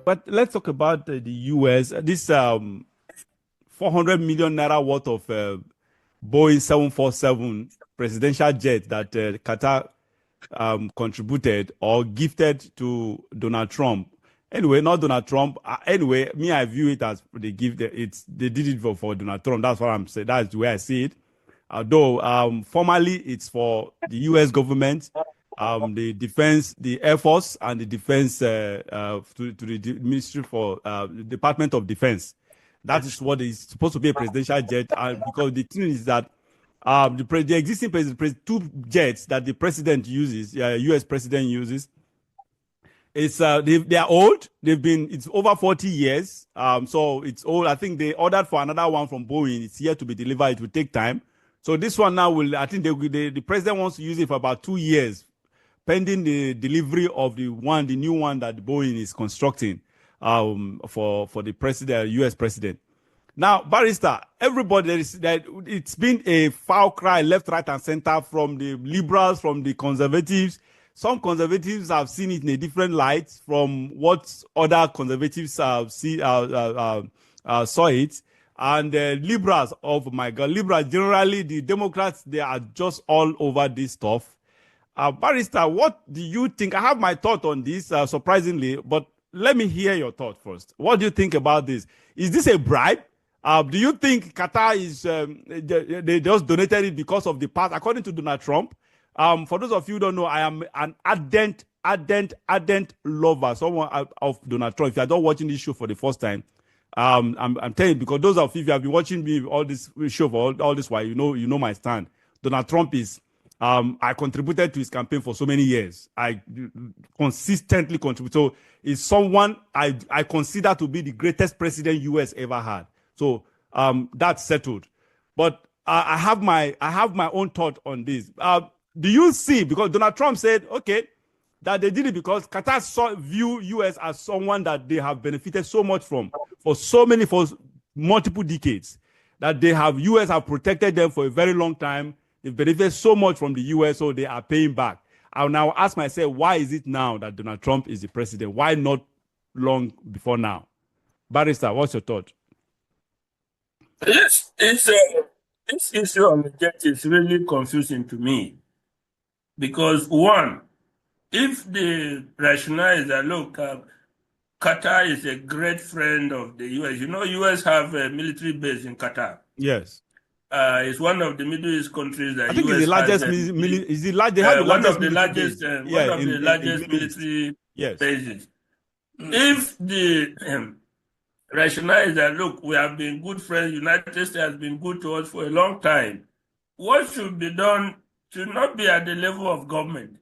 but let's talk about the US. This 400 million naira worth of Boeing 747 presidential jet that Qatar contributed or gifted to Donald Trump. Anyway, not Donald Trump. Anyway, me, I view it as they give they did it for Donald Trump. That's what I'm saying. That's the way I see it. Although formally it's for the U.S. government, the defense, the Air Force, and the defense to the Ministry for Department of Defense. That is what is supposed to be a presidential jet. Because the thing is that the existing two jets that the president uses, U.S. president uses, they are old. It's over 40 years. So it's old. I think they ordered for another one from Boeing. It's here to be delivered. It will take time. So this one now I think the president wants to use it for about 2 years, pending the delivery of the new one that Boeing is constructing for the president, U.S. president. Now, Barrister, everybody, it's been a foul cry left, right, and center from the liberals, from the conservatives. Some conservatives have seen it in a different light from what other conservatives saw it. And liberals, oh my God, liberals, generally, the Democrats, they are just all over this stuff. Barrister, what do you think? I have my thought on this, surprisingly, but let me hear your thought first. What do you think about this? Is this a bribe? Do you think Qatar is, they just donated it because of the past, according to Donald Trump? For those of you who don't know, I am an ardent lover, someone of Donald Trump. If you are not watching this show for the first time, I'm telling you, because those of you who have been watching me all this show for all this while, you know my stand. Donald Trump is, I contributed to his campaign for so many years. I consistently contribute. So he's someone I consider to be the greatest president US ever had. So that's settled. But I have my own thought on this. Do you see, because Donald Trump said, okay, that they did it because Qatar view US as someone that they have benefited so much from for multiple decades, that US have protected them for a very long time. They've benefited so much from the US, so they are paying back. I'll now ask myself, why is it now that Donald Trump is the president? Why not long before now? Barrister, what's your thought? Yes, this issue on the jet is really confusing to me. Because one, if the rationale is that, look, Qatar is a great friend of the US. You know, US have a military base in Qatar. Yes. It's one of the Middle East countries that I think US it's the largest they have one of the largest military yes. bases. If the rationale is that, look, we have been good friends, United States has been good to us for a long time, what should be done should not be at the level of government.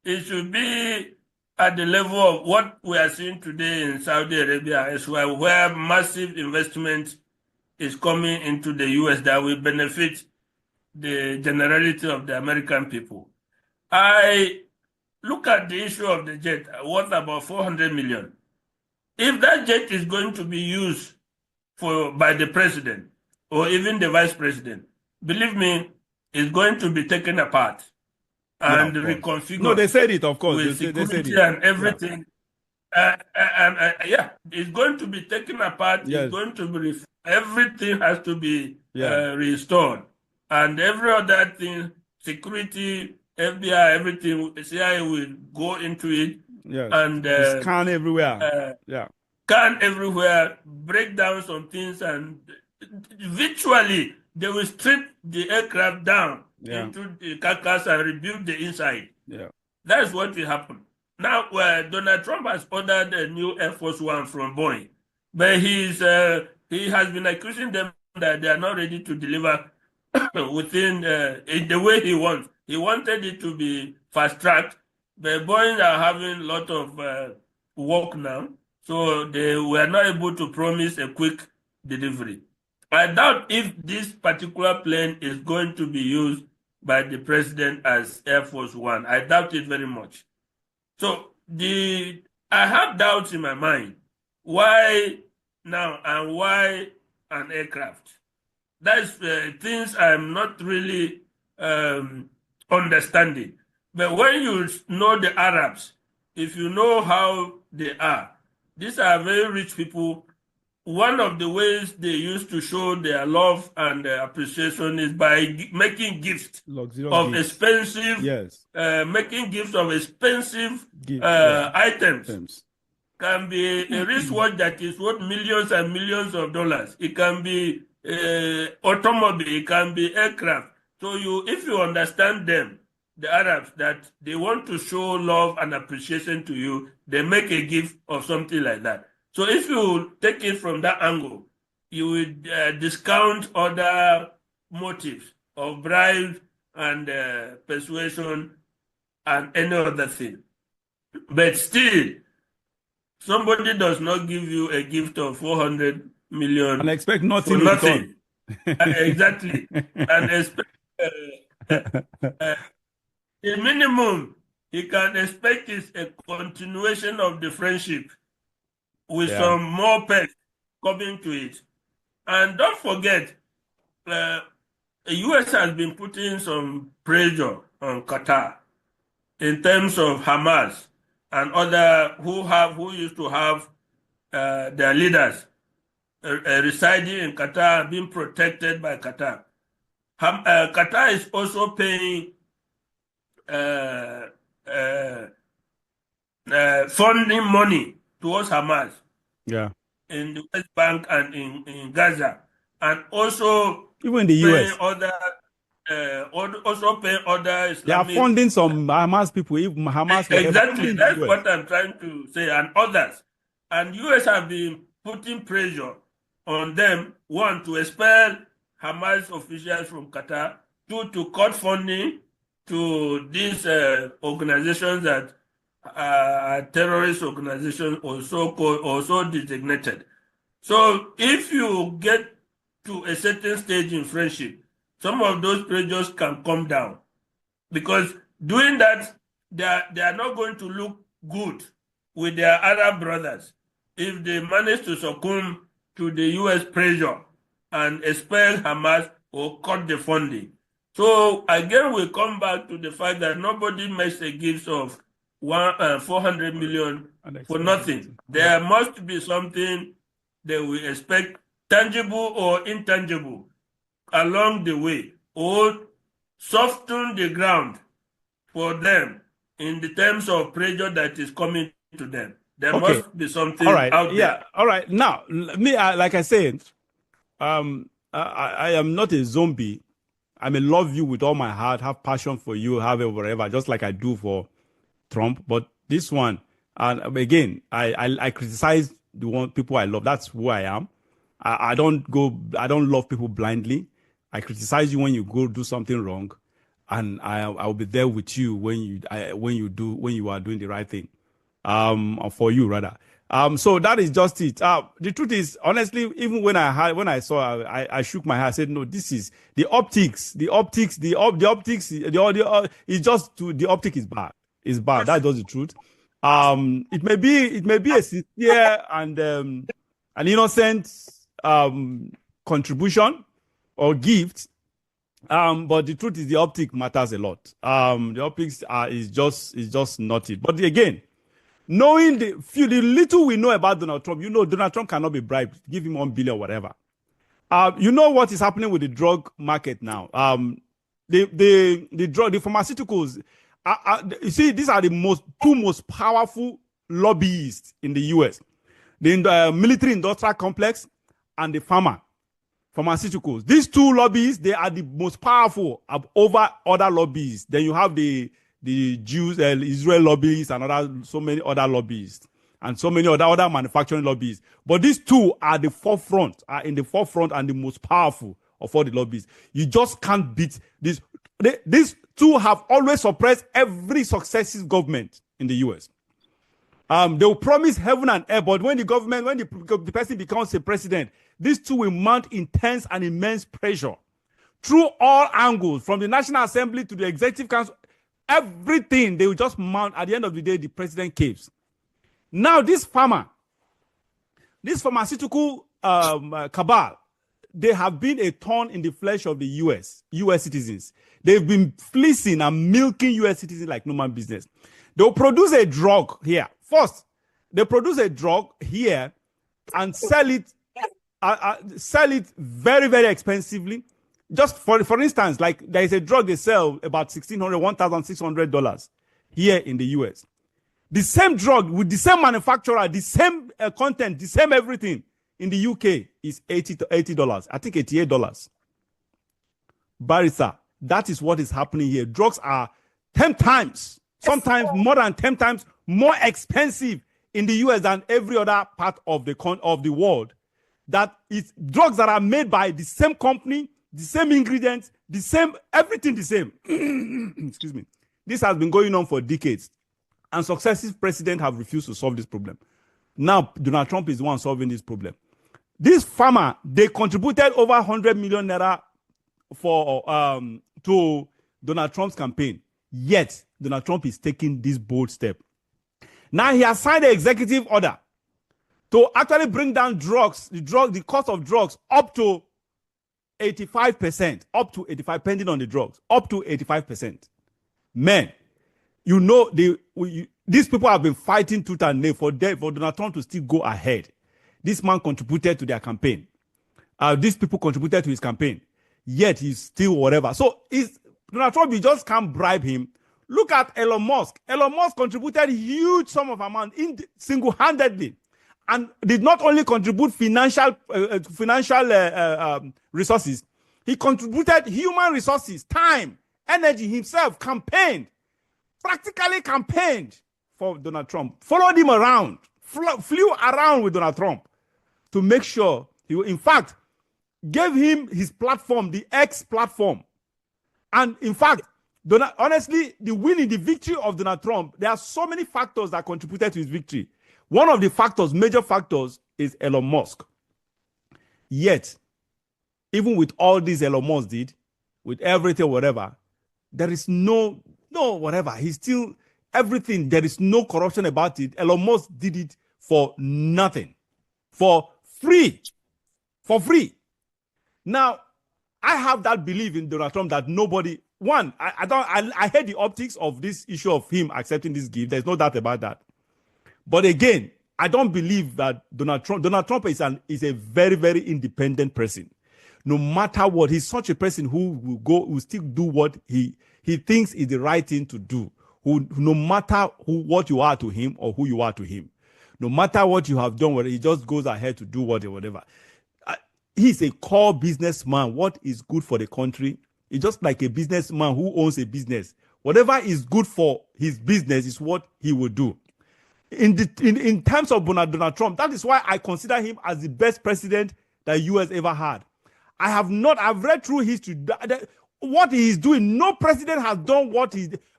It should be at the level of what we are seeing today in Saudi Arabia as well, where massive investment is coming into the US that will benefit the generality of the American people. I look at the issue of the jet, worth about 400 million. If that jet is going to be used by the president or even the vice president, believe me, it's going to be taken apart and reconfigured. No, they said it, of course. With they security said it. And everything. Yeah. It's going to be taken apart. Yes. It's going to be everything has to be restored, and every other thing, security, FBI, everything, CIA will go into it. Yes. And scan everywhere. Scan everywhere, break down some things, and virtually they will strip the aircraft down into the carcass and rebuild the inside. Yeah, that's what will happen. Now, Donald Trump has ordered a new Air Force One from Boeing, but he has been accusing them that they are not ready to deliver within the way he wants. He wanted it to be fast-tracked, but Boeing are having a lot of work now, so they were not able to promise a quick delivery. I doubt if this particular plane is going to be used by the president as Air Force One. I doubt it very much. So I have doubts in my mind. Why now and why an aircraft? That's things I'm not really understanding. But when you know the Arabs, if you know how they are, These are very rich people. One of the ways they used to show their love and appreciation is by making gifts Luxurious of gifts. expensive, Yes. making gifts of expensive Yeah. items. Can be a wristwatch that is worth millions and millions of dollars. It can be automobile. It can be aircraft. So if you understand them, the Arabs, that they want to show love and appreciation to you, they make a gift of something like that. So if you take it from that angle, you will discount other motives of bribe and persuasion and any other thing. But still, somebody does not give you a gift of 400 million And expect for nothing in return. nothing. Exactly. And expect the minimum he can expect is a continuation of the friendship with Yeah. some more perks coming to it. And don't forget, the US has been putting some pressure on Qatar in terms of Hamas and other who used to have their leaders residing in Qatar, being protected by Qatar. Qatar is also paying uh, uh, funding money towards Hamas Yeah. in the West Bank and in Gaza, and also Even in the paying US. also paying other They are Islamic. funding some Hamas people, even Hamas, whatever. Exactly, Even in that's the US. what I'm trying to say, and others. And US have been putting pressure on them, one, to expel Hamas officials from Qatar, two, to cut funding to these organizations that are terrorist organizations, also designated. So if you get to a certain stage in friendship, some of those pressures can come down, because doing that, they are not going to look good with their Arab brothers if they manage to succumb to the US pressure and expel Hamas or cut the funding. So again, we come back to the fact that nobody makes a gift of 400 million for nothing. There must be something that we expect, tangible or intangible, along the way, or soften the ground for them in the terms of pressure that is coming to them. There Okay. must be something All right. out Yeah. there. All right. Now, me, like I said, I am not a zombie. I may love you with all my heart, have passion for you, have it whatever, just like I do for Trump. But this one, and again, I criticize the one people I love. That's who I am. I don't love people blindly. I criticize you when you go do something wrong, and I'll be there with you when you are doing the right thing, or for you rather. So that is just it. The truth is, honestly, even when I saw, I shook my head. I said, no, this is the optics. The optics. The optics. The audio. It's just the optic is bad. It's bad. That's just the truth. It may be a sincere and an innocent contribution or gift. But the truth is, the optic matters a lot. The optics is just not it. But again, knowing the little we know about Donald Trump, Donald Trump cannot be bribed. Give him 1 billion, whatever. You know what is happening with the drug market now. The pharmaceuticals. You see, these are the two most powerful lobbyists in the U.S. The military industrial complex and the pharmaceuticals. These two lobbies, they are the most powerful over other lobbies. Then you have the Jews, Israel lobbyists, and so many other lobbyists, and so many other manufacturing lobbies. But these two are in the forefront and the most powerful of all the lobbies. You just can't beat this. These two have always suppressed every successive government in the US. They will promise heaven and earth, but when the person becomes a president, these two will mount intense and immense pressure through all angles, from the National Assembly to the Executive Council. Everything they will just mount. At the end of the day, the president caves. Now, this pharmaceutical cabal, they have been a thorn in the flesh of the US citizens. They've been fleecing and milking US citizens like no man business. They'll produce a drug here. First, They produce a drug here and sell it very, very expensively. Just for instance, like there is a drug they sell about $1,600 here in the US. The same drug with the same manufacturer, the same content, the same everything in the UK is $80. I think $88. Barrister, that is what is happening here. Drugs are 10 times, sometimes more than 10 times more expensive in the US than every other part of the world. That is drugs that are made by the same company, the same ingredients, the same, everything the same. Excuse me. This has been going on for decades, and successive presidents have refused to solve this problem. Now, Donald Trump is the one solving this problem. This farmer, they contributed over 100 million naira to Donald Trump's campaign. Yet, Donald Trump is taking this bold step. Now, he has signed an executive order to actually bring down the cost of drugs up to 85%, pending on the drugs, up to 85%. Men, you know, these people have been fighting tooth and nail for Donald Trump to still go ahead. This man contributed to their campaign. These people contributed to his campaign. Yet he's still whatever. So Donald Trump, you just can't bribe him. Look at Elon Musk. Elon Musk contributed huge sum of amount single-handedly, and did not only contribute financial resources. He contributed human resources, time, energy, himself, practically campaigned for Donald Trump, followed him around, flew around with Donald Trump to make sure he, in fact, gave him his platform, the X platform. And in fact, honestly, the victory of Donald Trump, there are so many factors that contributed to his victory. One of the factors, major factors, is Elon Musk. Yet, even with all this Elon Musk did, with everything, whatever, there is no whatever. He's still everything. There is no corruption about it. Elon Musk did it for nothing, for free. Now, I have that belief in Donald Trump that nobody. One, I hate the optics of this issue of him accepting this gift. There's no doubt about that. But again, I don't believe that Donald Trump is a very, very independent person. No matter what, he's such a person who will still do what he thinks is the right thing to do. No matter what you are to him or who you are to him, no matter what you have done, he just goes ahead to do whatever. He's a core businessman. What is good for the country? It's just like a businessman who owns a business. Whatever is good for his business is what he will do. In terms of Donald Trump, that is why I consider him as the best president that U.S. ever had. I've read through history. What he is doing, no president has done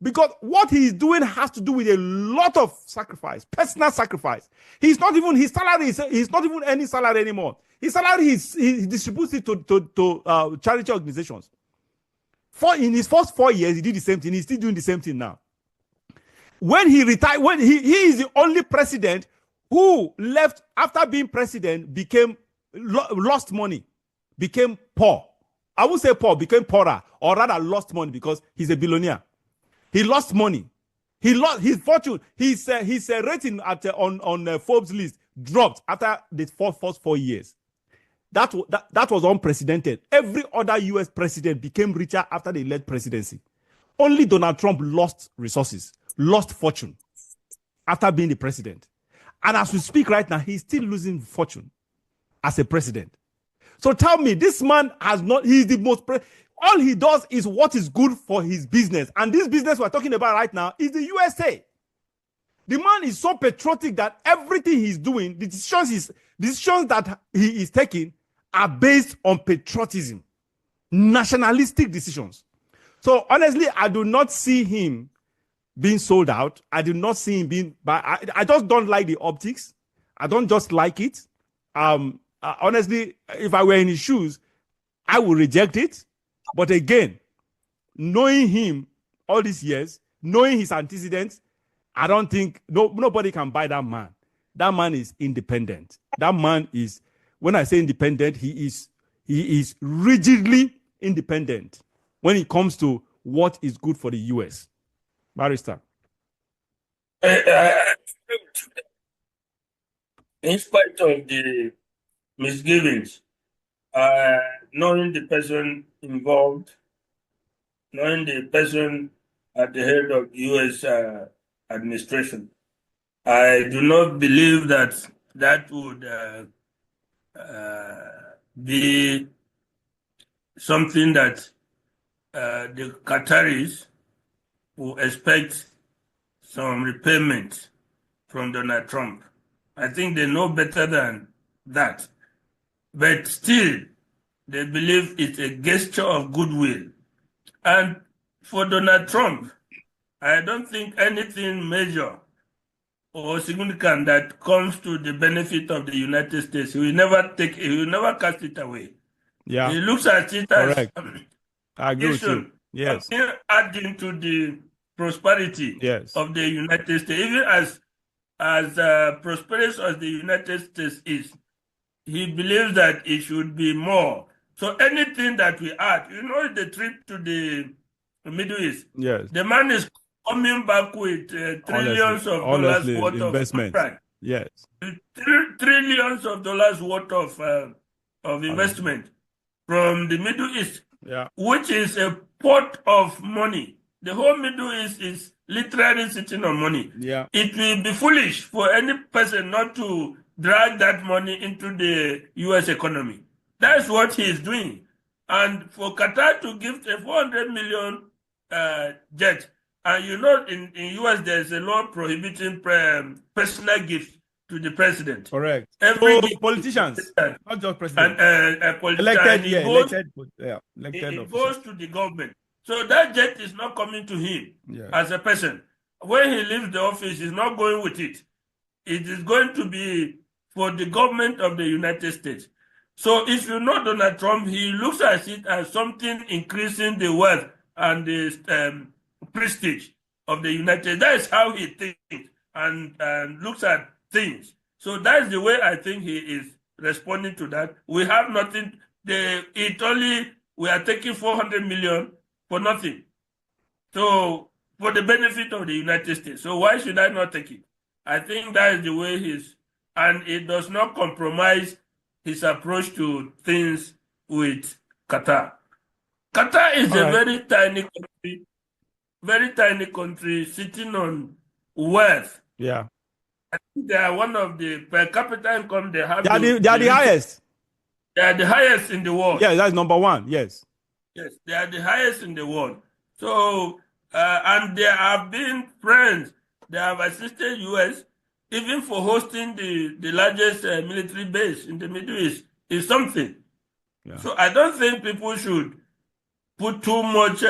because what he is doing has to do with a lot of sacrifice, personal sacrifice. His salary is not even any salary anymore. His salary, he distributes it to charity organizations. In his first 4 years, he did the same thing. He's still doing the same thing now. When he retired, he is the only president who left after being president, lost money, became poor. I would say poor, became poorer, or rather lost money because he's a billionaire. He lost money. He lost his fortune. His rating on Forbes list dropped after the first 4 years. That was unprecedented. Every other U.S. president became richer after the led presidency. Only Donald Trump lost resources, lost fortune after being the president. And as we speak right now, he's still losing fortune as a president. So tell me, this man he's the most, all he does is what is good for his business. And this business we're talking about right now is the USA. The man is so patriotic that everything he's doing, the decisions that he is taking are based on patriotism, nationalistic decisions. So honestly, I do not see him being sold out. I do not see him being, but I just don't like the optics. I don't just like it. Honestly, if I were in his shoes, I would reject it. But again, knowing him all these years, knowing his antecedents, I don't think nobody can buy that man. That man is independent. That man is, when I say independent, he is rigidly independent when it comes to what is good for the U.S. Barrister. In spite of the misgivings, knowing the person involved, knowing the person at the head of U.S. Administration, I do not believe that that would be something that the Qataris will expect some repayment from Donald Trump. I think they know better than that. But still, they believe it's a gesture of goodwill. And for Donald Trump, I don't think anything major or significant that comes to the benefit of the United States, he will never cast it away. Yeah. He looks at it as Correct. I agree with you. Yes. something adding to the prosperity Yes. of the United States. Even as prosperous as the United States is, he believes that it should be more. So anything that we add, the trip to the Middle East, Yes. the man is coming back with trillions of dollars worth investment. of Yes. trillions of dollars worth of investment from the Middle East, Yeah. which is a pot of money. The whole Middle East is literally sitting on money. Yeah. It will be foolish for any person not to drag that money into the U.S. economy. That's what he is doing. And for Qatar to give a 400 million jet, and in U.S. there's a law prohibiting personal gifts to the president. Correct. Every politicians, not just president. And a politician, elected it goes to the government. So that jet is not coming to him as a person. When he leaves the office, he's not going with it. It is going to be for the government of the United States. So if you know Donald Trump, he looks at it as something increasing the wealth and the prestige of the United States. That is how he thinks and looks at things. So that's the way I think he is responding to that. We have nothing. We are taking 400 million for nothing. So for the benefit of the United States. So why should I not take it? I think that is the way and it does not compromise his approach to things with Qatar. Qatar is a very tiny country sitting on wealth. Yeah. I think they are one of the per capita income they have. They are the highest. They are the highest in the world. Yeah, that's number one. Yes. Yes, they are the highest in the world. So, and there have been friends. They have assisted U.S. even for hosting the largest military base in the Middle East is something. Yeah. So I don't think people should put too much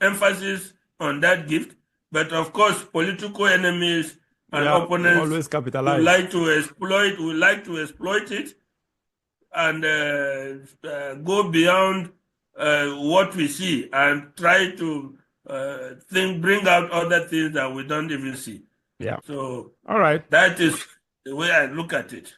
emphasis on that gift. But of course, political enemies and opponents always capitalize. would like to exploit it and go beyond what we see and try to bring out other things that we don't even see. Yeah. So all right, that is the way I look at it.